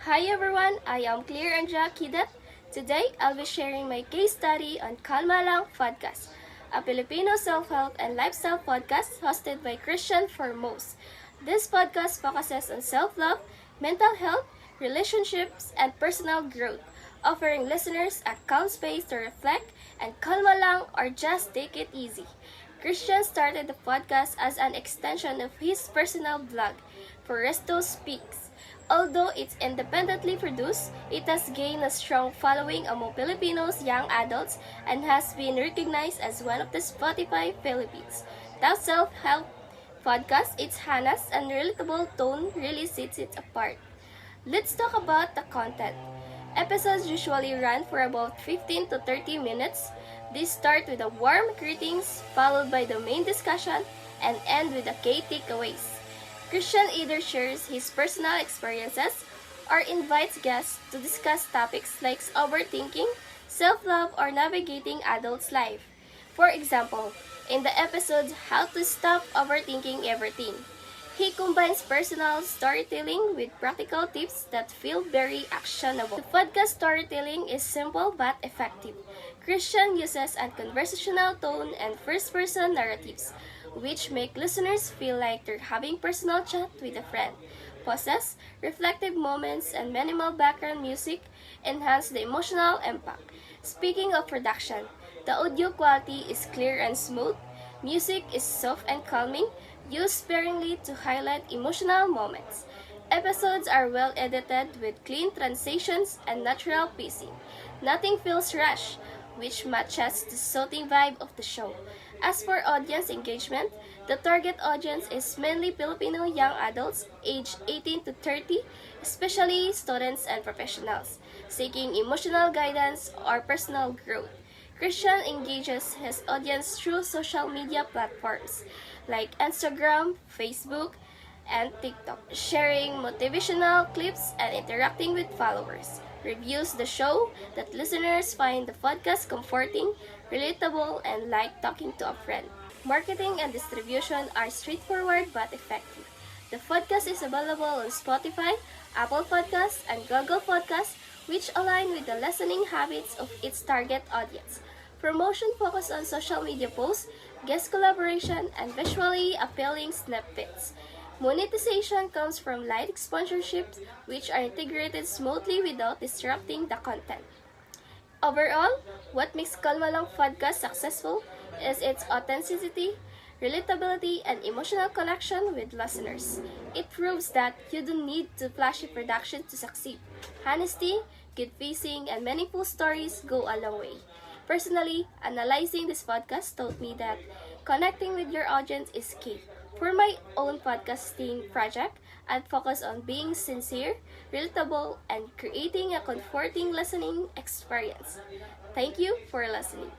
Hi everyone, I am Clear Anja Kidat. Today, I'll be sharing my case study on Kalma Lang Podcast, a Filipino self-help and lifestyle podcast hosted by Christian Formos. This podcast focuses on self-love, mental health, relationships, and personal growth, offering listeners a calm space to reflect and kalma lang or just take it easy. Christian started the podcast as an extension of his personal blog, Foresto Speaks. Although it's independently produced, it has gained a strong following among Filipinos young adults and has been recognized as one of the Spotify Philippines top self-help podcasts. Its honest and relatable tone really sets it apart. Let's talk about the content. Episodes usually run for about 15 to 30 minutes. These start with a warm greetings, followed by the main discussion, and end with the key takeaways. Christian either shares his personal experiences or invites guests to discuss topics like overthinking, self-love, or navigating adults' life. For example, in the episode How to Stop Overthinking Everything, he combines personal storytelling with practical tips that feel very actionable. The podcast storytelling is simple but effective. Christian uses a conversational tone and first-person narratives, which make listeners feel like they're having personal chat with a friend. Pauses, reflective moments, and minimal background music enhance the emotional impact. Speaking of production, the audio quality is clear and smooth. Music is soft and calming, used sparingly to highlight emotional moments. Episodes are well edited with clean transitions and natural pacing. Nothing feels rushed, which matches the soothing vibe of the show. As for audience engagement, the target audience is mainly Filipino young adults aged 18 to 30, especially students and professionals, seeking emotional guidance or personal growth. Christian engages his audience through social media platforms like Instagram, Facebook, and TikTok, sharing motivational clips and interacting with followers. Reviews the show that listeners find the podcast comforting, relatable, and like talking to a friend. Marketing and distribution are straightforward but effective. The podcast is available on Spotify, Apple Podcasts, and Google Podcasts, which align with the listening habits of its target audience. Promotion focus on social media posts, guest collaboration, and visually appealing snippets. Monetization comes from light sponsorships, which are integrated smoothly without disrupting the content. Overall, what makes Kalma Lang podcast successful is its authenticity, relatability, and emotional connection with listeners. It proves that you don't need to flashy production to succeed. Honesty, good pacing, and meaningful stories go a long way. Personally, analyzing this podcast taught me that connecting with your audience is key. For my own podcasting project, I'd focus on being sincere, relatable, and creating a comforting listening experience. Thank you for listening.